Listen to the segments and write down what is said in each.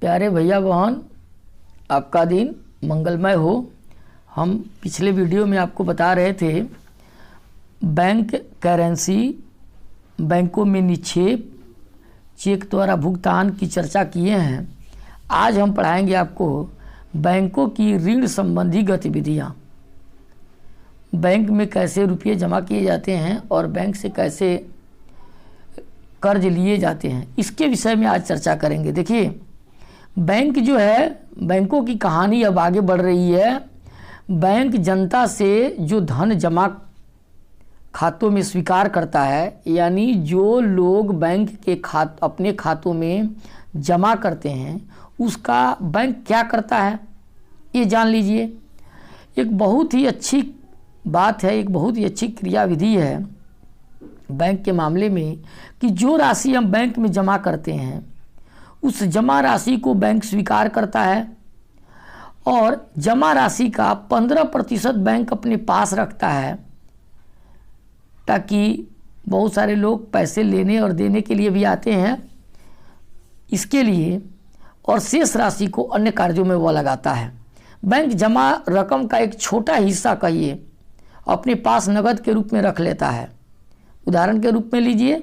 प्यारे भैया बहन, आपका दिन मंगलमय हो। हम पिछले वीडियो में आपको बता रहे थे बैंक करेंसी, बैंकों में निक्षेप, चेक द्वारा भुगतान की चर्चा किए हैं। आज हम पढ़ाएंगे आपको बैंकों की ऋण संबंधी गतिविधियाँ। बैंक में कैसे रुपये जमा किए जाते हैं और बैंक से कैसे कर्ज लिए जाते हैं, इसके विषय में आज चर्चा करेंगे। देखिए, बैंक जो है, बैंकों की कहानी अब आगे बढ़ रही है। बैंक जनता से जो धन जमा खातों में स्वीकार करता है, यानी जो लोग बैंक के अपने खातों में जमा करते हैं, उसका बैंक क्या करता है ये जान लीजिए। एक बहुत ही अच्छी बात है, एक बहुत ही अच्छी क्रियाविधि है बैंक के मामले में कि जो राशि हम बैंक में जमा करते हैं उस जमा राशि को बैंक स्वीकार करता है और जमा राशि का 15% बैंक अपने पास रखता है, ताकि बहुत सारे लोग पैसे लेने और देने के लिए भी आते हैं इसके लिए, और शेष राशि को अन्य कार्यों में वो लगाता है। बैंक जमा रकम का एक छोटा हिस्सा कहिए अपने पास नकद के रूप में रख लेता है। उदाहरण के रूप में लीजिए,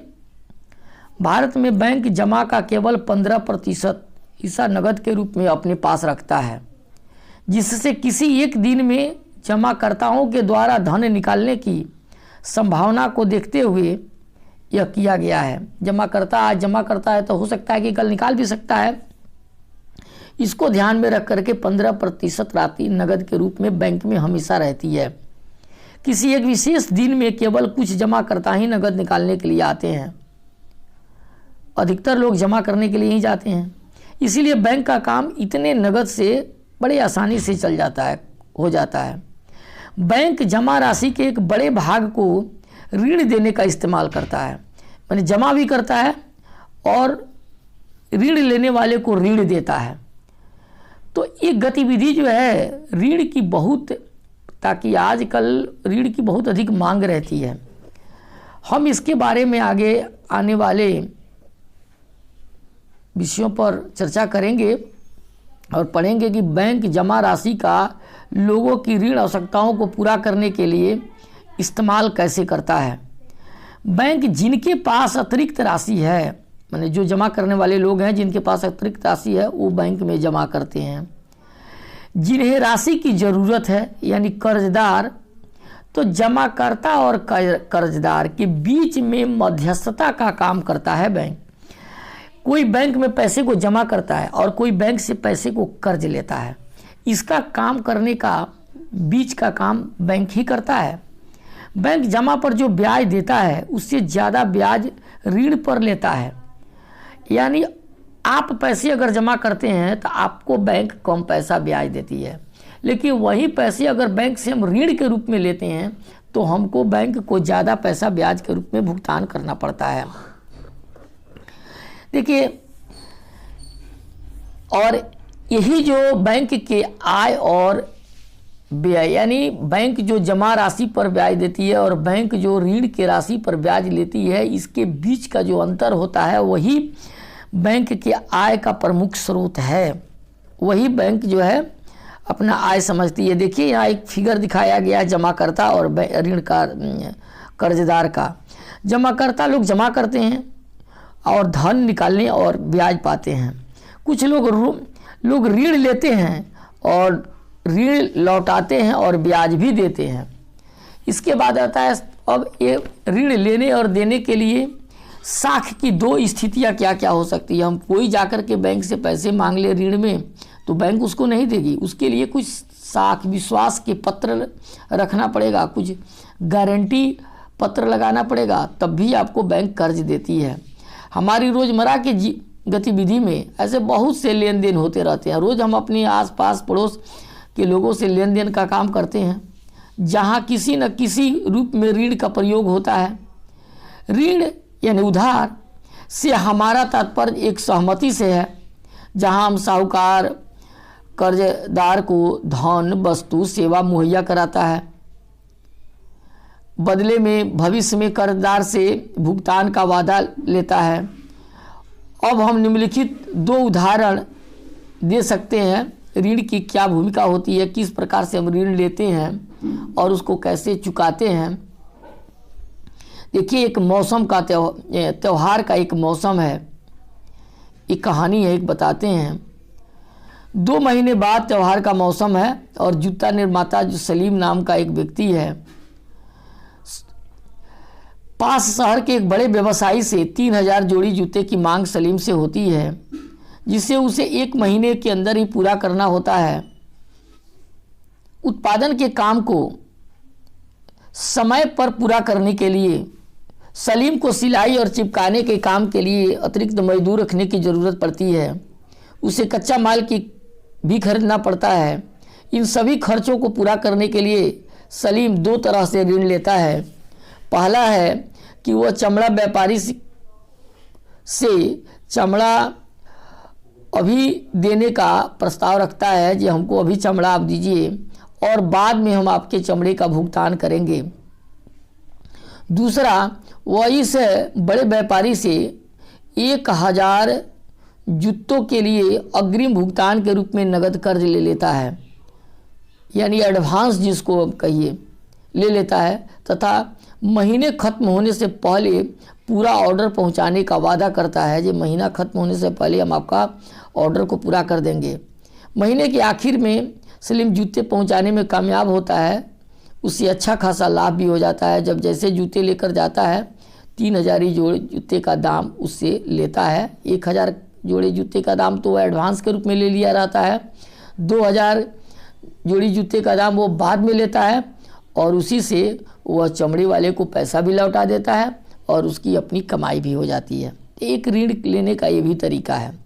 भारत में बैंक जमा का केवल 15% हिस्सा नकद के रूप में अपने पास रखता है, जिससे किसी एक दिन में जमाकर्ताओं के द्वारा धन निकालने की संभावना को देखते हुए यह किया गया है। जमाकर्ता आज जमा करता है तो हो सकता है कि कल निकाल भी सकता है। इसको ध्यान में रख करके 15% राशि नकद के रूप में बैंक में हमेशा रहती है। किसी एक विशेष दिन में केवल कुछ जमाकर्ता ही नकद निकालने के लिए आते हैं, अधिकतर लोग जमा करने के लिए ही जाते हैं। इसीलिए बैंक का काम इतने नकद से बड़े आसानी से चल जाता है, हो जाता है। बैंक जमा राशि के एक बड़े भाग को ऋण देने का इस्तेमाल करता है, यानी जमा भी करता है और ऋण लेने वाले को ऋण देता है। तो ये गतिविधि जो है ऋण की बहुत, ताकि आजकल ऋण की बहुत अधिक मांग रहती है। हम इसके बारे में आगे आने वाले विषयों पर चर्चा करेंगे और पढ़ेंगे कि बैंक जमा राशि का लोगों की ऋण आवश्यकताओं को पूरा करने के लिए इस्तेमाल कैसे करता है। बैंक जिनके पास अतिरिक्त राशि है, माने जो जमा करने वाले लोग हैं जिनके पास अतिरिक्त राशि है, वो बैंक में जमा करते हैं। जिन्हें राशि की ज़रूरत है, यानी कर्जदार, तो जमाकर्ता और कर्जदार के बीच में मध्यस्थता का काम करता है बैंक। कोई बैंक में पैसे को जमा करता है और कोई बैंक से पैसे को कर्ज लेता है। इसका काम करने का, बीच का काम बैंक ही करता है। बैंक जमा पर जो ब्याज देता है उससे ज़्यादा ब्याज ऋण पर लेता है, यानी आप पैसे अगर जमा करते हैं तो आपको बैंक कम पैसा ब्याज देती है, लेकिन वही पैसे अगर बैंक से हम ऋण के रूप में लेते हैं तो हमको बैंक को ज़्यादा पैसा ब्याज के रूप में भुगतान करना पड़ता है। देखिए, और यही जो बैंक के आय और व्यय, यानी बैंक जो जमा राशि पर ब्याज देती है और बैंक जो ऋण के राशि पर ब्याज लेती है, इसके बीच का जो अंतर होता है वही बैंक के आय का प्रमुख स्रोत है। वही बैंक जो है अपना आय समझती है। देखिए, यहाँ एक फिगर दिखाया गया है जमाकर्ता और ऋण का, कर्जदार का। जमाकर्ता लोग जमा करते हैं और धन निकालने और ब्याज पाते हैं। कुछ लोग ऋण लेते हैं और ऋण लौटाते हैं और ब्याज भी देते हैं। इसके बाद आता है, अब ये ऋण लेने और देने के लिए साख की दो स्थितियां क्या क्या हो सकती है। हम कोई जाकर के बैंक से पैसे मांग ले ऋण में तो बैंक उसको नहीं देगी, उसके लिए कुछ साख विश्वास के पत्र रखना पड़ेगा, कुछ गारंटी पत्र लगाना पड़ेगा, तब भी आपको बैंक कर्ज देती है। हमारी रोज़मर्रा की गतिविधि में ऐसे बहुत से लेन देन होते रहते हैं। रोज़ हम अपने आसपास पड़ोस के लोगों से लेन देन का काम करते हैं, जहाँ किसी न किसी रूप में ऋण का प्रयोग होता है। ऋण यानी उधार से हमारा तात्पर्य एक सहमति से है, जहाँ हम साहूकार कर्जदार को धन, वस्तु, सेवा मुहैया कराता है, बदले में भविष्य में कर्जदार से भुगतान का वादा लेता है। अब हम निम्नलिखित दो उदाहरण दे सकते हैं, ऋण की क्या भूमिका होती है, किस प्रकार से हम ऋण लेते हैं और उसको कैसे चुकाते हैं। देखिए, एक मौसम का त्यौहार का एक मौसम है, एक कहानी है, एक बताते हैं। 2 महीने बाद त्यौहार का मौसम है और जूता निर्माता जो सलीम नाम का एक व्यक्ति है, पास शहर के एक बड़े व्यवसायी से 3000 जोड़ी जूते की मांग सलीम से होती है, जिसे उसे 1 महीने के अंदर ही पूरा करना होता है। उत्पादन के काम को समय पर पूरा करने के लिए सलीम को सिलाई और चिपकाने के काम के लिए अतिरिक्त मजदूर रखने की ज़रूरत पड़ती है। उसे कच्चा माल की भी खरीदना पड़ता है। इन सभी खर्चों को पूरा करने के लिए सलीम 2 तरह से ऋण लेता है। पहला है कि वह चमड़ा व्यापारी से चमड़ा अभी देने का प्रस्ताव रखता है, जी हमको अभी चमड़ा आप दीजिए और बाद में हम आपके चमड़े का भुगतान करेंगे। दूसरा, वह इस बड़े व्यापारी से 1000 जूतों के लिए अग्रिम भुगतान के रूप में नगद कर्ज ले लेता है, यानी एडवांस जिसको कहिए, ले लेता है तथा महीने खत्म होने से पहले पूरा ऑर्डर पहुंचाने का वादा करता है। जो महीना खत्म होने से पहले हम आपका ऑर्डर को पूरा कर देंगे। महीने के आखिर में सलीम जूते पहुंचाने में कामयाब होता है, उससे अच्छा खासा लाभ भी हो जाता है। जब जैसे जूते लेकर जाता है 3000 ही जोड़े जूते का दाम उससे लेता है। 1000 जोड़े जूते का दाम तो वह एडवांस के रूप में ले लिया रहता है, 2000 जोड़ी जूते का दाम वो बाद में लेता है और उसी से वह चमड़े वाले को पैसा भी लौटा देता है और उसकी अपनी कमाई भी हो जाती है। एक ऋण लेने का ये भी तरीका है।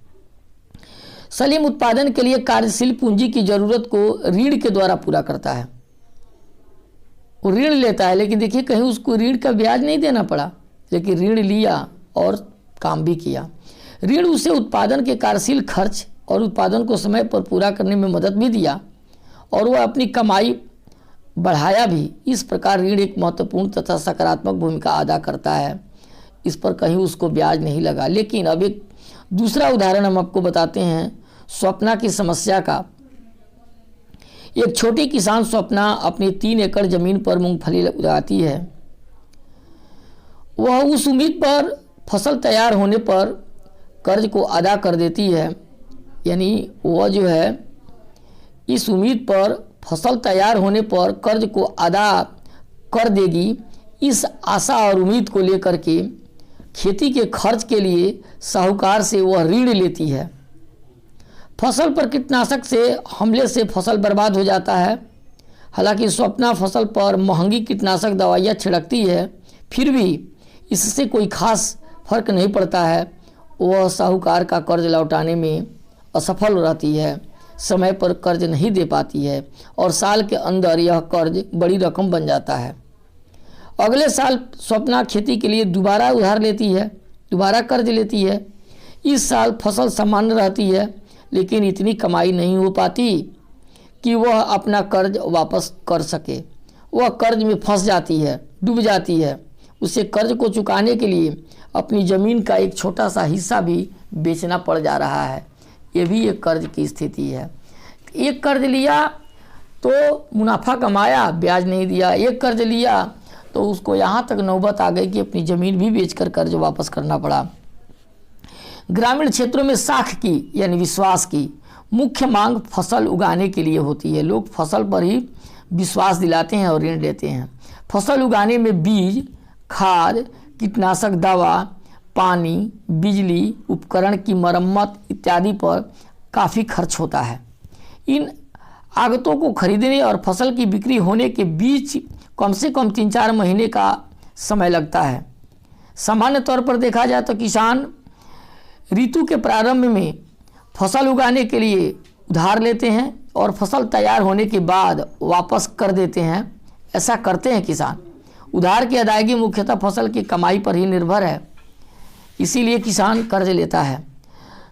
सलीम उत्पादन के लिए कार्यशील पूंजी की ज़रूरत को ऋण के द्वारा पूरा करता है। वो ऋण लेता है, लेकिन देखिए कहीं उसको ऋण का ब्याज नहीं देना पड़ा, लेकिन ऋण लिया और काम भी किया। ऋण उसे उत्पादन के कार्यशील खर्च और उत्पादन को समय पर पूरा करने में मदद भी दिया और वह अपनी कमाई बढ़ाया भी। इस प्रकार ऋण एक महत्वपूर्ण तथा सकारात्मक भूमिका अदा करता है। इस पर कहीं उसको ब्याज नहीं लगा। लेकिन अब एक दूसरा उदाहरण हम आपको बताते हैं स्वप्ना की समस्या का। एक छोटी किसान स्वप्ना अपनी 3 एकड़ ज़मीन पर मूंगफली उगाती है। वह उस उम्मीद पर फसल तैयार होने पर कर्ज को अदा कर देती है, यानी वह जो है इस उम्मीद पर फसल तैयार होने पर कर्ज को अदा कर देगी, इस आशा और उम्मीद को लेकर के खेती के खर्च के लिए साहूकार से वह ऋण लेती है। फसल पर कीटनाशक से हमले से फसल बर्बाद हो जाता है। हालांकि स्वप्ना फसल पर महंगी कीटनाशक दवाइयाँ छिड़कती है, फिर भी इससे कोई खास फर्क नहीं पड़ता है। वह साहूकार का कर्ज लौटाने में असफल रहती है, समय पर कर्ज नहीं दे पाती है और साल के अंदर यह कर्ज बड़ी रकम बन जाता है। अगले साल स्वप्ना खेती के लिए दोबारा उधार लेती है, दोबारा कर्ज लेती है। इस साल फसल सामान्य रहती है, लेकिन इतनी कमाई नहीं हो पाती कि वह अपना कर्ज वापस कर सके। वह कर्ज में फंस जाती है, डूब जाती है। उसे कर्ज को चुकाने के लिए अपनी ज़मीन का एक छोटा सा हिस्सा भी बेचना पड़ जा रहा है। ये भी एक कर्ज की स्थिति है। एक कर्ज लिया तो मुनाफा कमाया, ब्याज नहीं दिया। एक कर्ज लिया तो उसको यहाँ तक नौबत आ गई कि अपनी ज़मीन भी बेचकर कर्ज वापस करना पड़ा। ग्रामीण क्षेत्रों में साख की यानी विश्वास की मुख्य मांग फसल उगाने के लिए होती है। लोग फसल पर ही विश्वास दिलाते हैं और ऋण लेते हैं। फसल उगाने में बीज, खाद, कीटनाशक दवा, पानी, बिजली, उपकरण की मरम्मत इत्यादि पर काफ़ी खर्च होता है। इन आगतों को खरीदने और फसल की बिक्री होने के बीच कम से कम 3-4 महीने का समय लगता है। सामान्य तौर पर देखा जाए तो किसान ऋतु के प्रारंभ में फसल उगाने के लिए उधार लेते हैं और फसल तैयार होने के बाद वापस कर देते हैं। ऐसा करते हैं किसान। उधार की अदायगी मुख्यतः फसल की कमाई पर ही निर्भर है, इसीलिए किसान कर्ज लेता है।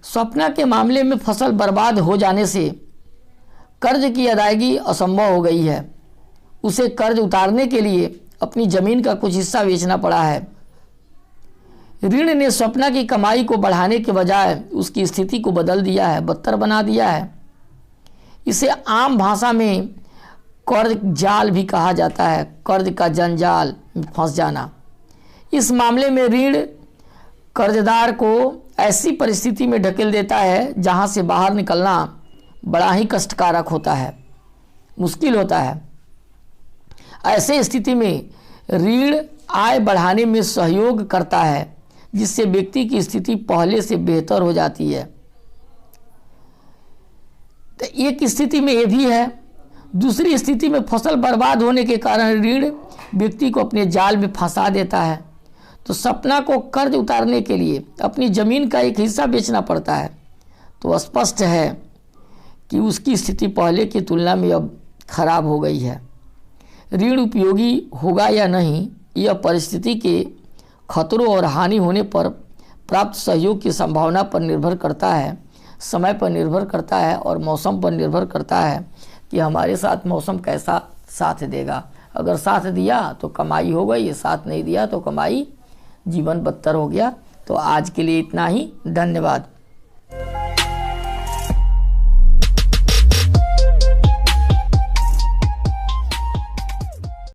स्वप्ना के मामले में फसल बर्बाद हो जाने से कर्ज की अदायगी असंभव हो गई है। उसे कर्ज उतारने के लिए अपनी ज़मीन का कुछ हिस्सा बेचना पड़ा है। ऋण ने स्वप्ना की कमाई को बढ़ाने के बजाय उसकी स्थिति को बदल दिया है, बदतर बना दिया है। इसे आम भाषा में कर्ज जाल भी कहा जाता है, कर्ज का जंजाल में फंस जाना। इस मामले में ऋण कर्जदार को ऐसी परिस्थिति में ढकेल देता है जहां से बाहर निकलना बड़ा ही कष्टकारक होता है, मुश्किल होता है। ऐसे स्थिति में ऋण आय बढ़ाने में सहयोग करता है, जिससे व्यक्ति की स्थिति पहले से बेहतर हो जाती है। तो एक स्थिति में ये भी है। दूसरी स्थिति में फसल बर्बाद होने के कारण ऋण व्यक्ति को अपने जाल में फंसा देता है। तो सपना को कर्ज उतारने के लिए अपनी ज़मीन का एक हिस्सा बेचना पड़ता है। तो स्पष्ट है कि उसकी स्थिति पहले की तुलना में अब खराब हो गई है। ऋण उपयोगी होगा या नहीं, यह परिस्थिति के खतरों और हानि होने पर प्राप्त सहयोग की संभावना पर निर्भर करता है, समय पर निर्भर करता है और मौसम पर निर्भर करता है कि हमारे साथ मौसम कैसा साथ देगा। अगर साथ दिया तो कमाई हो गई, साथ नहीं दिया तो कमाई जीवन बदतर हो गया। तो आज के लिए इतना ही, धन्यवाद।